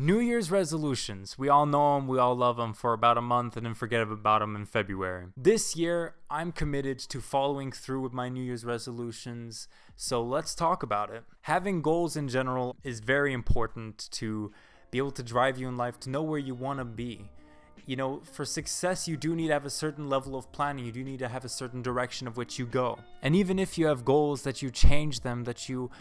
New Year's resolutions. We all know them, we all love them for about a month and then forget about them in February. This year, I'm committed to following through with my New Year's resolutions, so let's talk about it. Having goals in general is very important to be able to drive you in life, to know where you want to be. You know, for success, you do need to have a certain level of planning. You do need to have a certain direction of which you go. And even if you have goals, that you change them, that you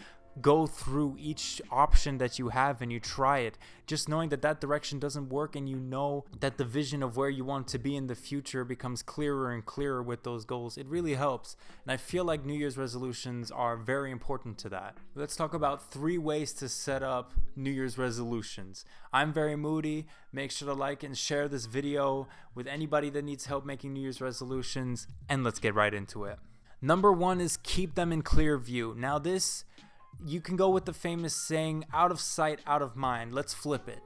go through each option that you have and you try it, just knowing that that direction doesn't work, and you know that the vision of where you want to be in the future becomes clearer and clearer with those goals, it really helps. And I feel like New Year's resolutions are very important to that. Let's talk about 3 ways to set up New Year's resolutions. I'm very moody. Make sure to like and share this video with anybody that needs help making New Year's resolutions, and let's get right into it. Number 1 is keep them in clear view. Now this, you can go with the famous saying, out of sight, out of mind. Let's flip it.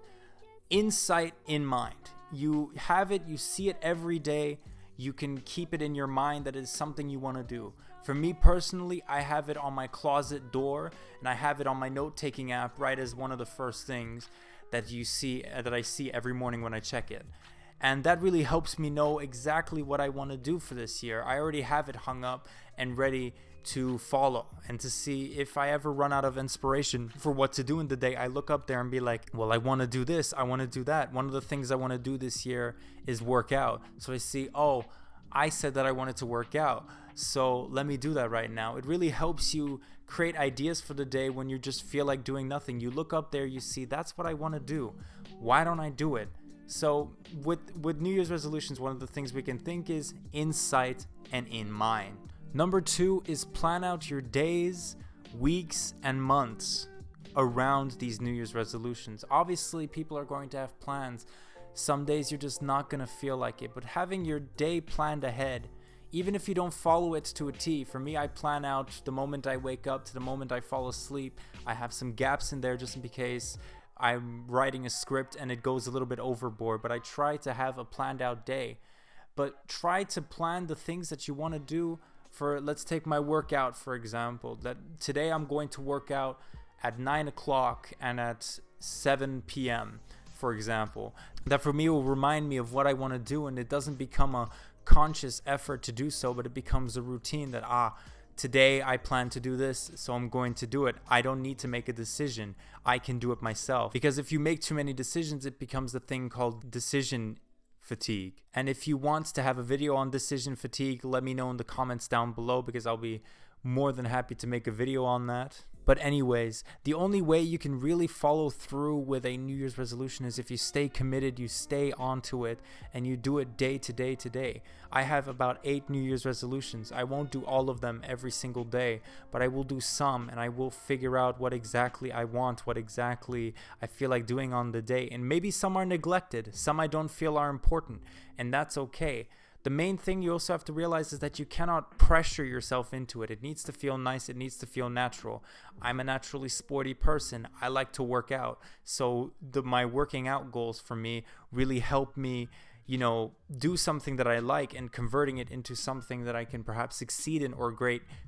In sight, in mind. You have it, you see it every day. You can keep it in your mind that it's something you want to do. For me personally, I have it on my closet door, and I have it on my note-taking app right as one of the first things that I see every morning when I check it. And that really helps me know exactly what I want to do for this year. I already have it hung up and ready to follow, and to see if I ever run out of inspiration for what to do in the day, I look up there and be like, well, I want to do this, I want to do that. One of the things I want to do this year is work out. So I see, oh, I said that I wanted to work out, so let me do that right now. It really helps you create ideas for the day when you just feel like doing nothing. You look up there, you see, that's what I want to do. Why don't I do it? So with New Year's resolutions, one of the things we can think is in sight and in mind. Number 2 is plan out your days, weeks, and months around these New Year's resolutions. Obviously, people are going to have plans. Some days you're just not going to feel like it, but having your day planned ahead, even if you don't follow it to a T. For me, I plan out the moment I wake up to the moment I fall asleep. I have some gaps in there just in case I'm writing a script and it goes a little bit overboard, but I try to have a planned out day. But try to plan the things that you want to do. For, let's take my workout for example, that today I'm going to work out at 9 o'clock and at 7 p.m. for example. That for me will remind me of what I want to do, and it doesn't become a conscious effort to do so, but it becomes a routine that today I plan to do this, so I'm going to do it. I don't need to make a decision. I can do it myself. Because if you make too many decisions, it becomes a thing called decision fatigue. And if you want to have a video on decision fatigue, let me know in the comments down below, because I'll be more than happy to make a video on that. But anyways, the only way you can really follow through with a New Year's resolution is if you stay committed, you stay onto it, and you do it day to day to day. I have about 8 New Year's resolutions. I won't do all of them every single day, but I will do some, and I will figure out what exactly I want, what exactly I feel like doing on the day. And maybe some are neglected, some I don't feel are important, and that's okay. The main thing you also have to realize is that you cannot pressure yourself into it. It needs to feel nice. It needs to feel natural. I'm a naturally sporty person. I like to work out. So my working out goals for me really help me, do something that I like, and converting it into something that I can perhaps succeed in or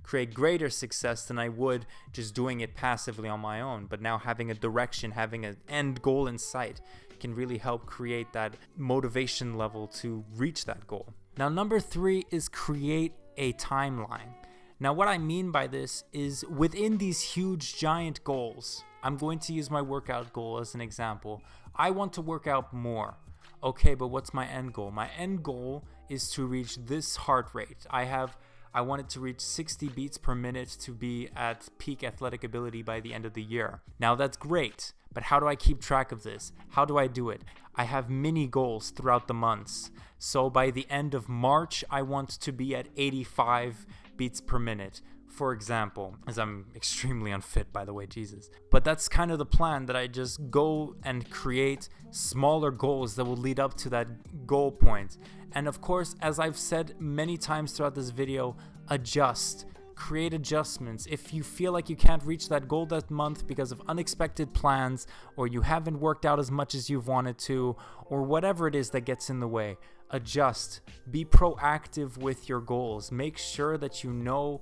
create greater success than I would just doing it passively on my own. But now having a direction, having an end goal in sight can really help create that motivation level to reach that goal. Now, number 3 is create a timeline. Now, what I mean by this is within these huge, giant goals, I'm going to use my workout goal as an example. I want to work out more. Okay, but what's my end goal? My end goal is to reach this heart rate. I want it to reach 60 beats per minute to be at peak athletic ability by the end of the year. Now that's great, but how do I keep track of this? How do I do it? I have mini goals throughout the months. So by the end of March, I want to be at 85 beats per minute, for example, as I'm extremely unfit, by the way, Jesus. But that's kind of the plan, that I just go and create smaller goals that will lead up to that goal point. And of course, as I've said many times throughout this video, adjust. Create adjustments. If you feel like you can't reach that goal that month because of unexpected plans, or you haven't worked out as much as you've wanted to, or whatever it is that gets in the way, adjust. Be proactive with your goals. Make sure that you know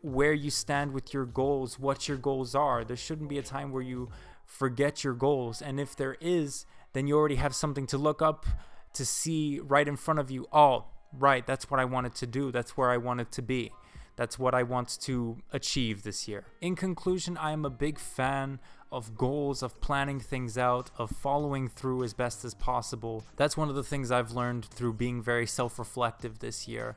where you stand with your goals, what your goals are. There shouldn't be a time where you forget your goals. And if there is, then you already have something to look up to see right in front of you. Oh, right, that's what I wanted to do. That's where I wanted to be. That's what I want to achieve this year. In conclusion, I am a big fan of goals, of planning things out, of following through as best as possible. That's one of the things I've learned through being very self-reflective this year.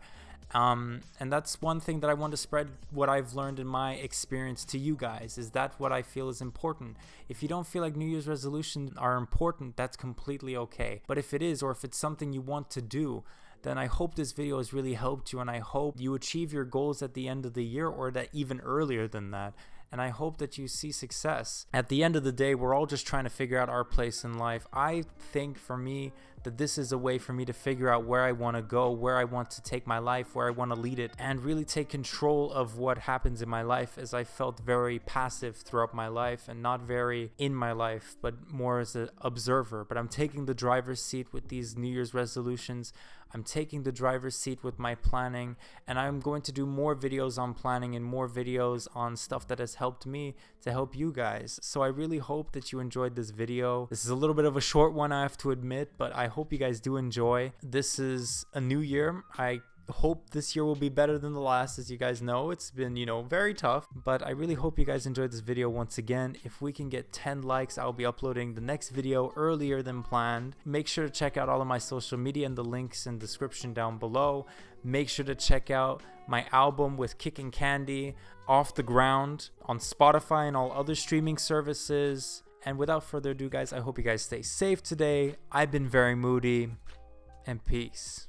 And that's one thing that I want to spread, what I've learned in my experience to you guys. Is that what I feel is important? If you don't feel like New Year's resolutions are important, that's completely okay. But if it is, or if it's something you want to do, then I hope this video has really helped you, and I hope you achieve your goals at the end of the year, or that even earlier than that. And I hope that you see success. At the end of the day, we're all just trying to figure out our place in life. I think for me that this is a way for me to figure out where I want to go, where I want to take my life, where I want to lead it, and really take control of what happens in my life, as I felt very passive throughout my life and not very in my life, but more as an observer. But I'm taking the driver's seat with these New Year's resolutions. I'm taking the driver's seat with my planning, and I'm going to do more videos on planning and more videos on stuff that has helped me to help you guys. So I really hope that you enjoyed this video. This is a little bit of a short one, I have to admit, but I hope you guys do enjoy. This is a new year. I hope this year will be better than the last. As you guys know, it's been, very tough, but I really hope you guys enjoyed this video. Once again, if we can get 10 likes, I'll be uploading the next video earlier than planned. Make sure to check out all of my social media and the links in the description down below. Make sure to check out my album with Kicking Candy, Off the Ground, on Spotify and all other streaming services. And without further ado, guys, I hope you guys stay safe today. I've been very moody, and peace.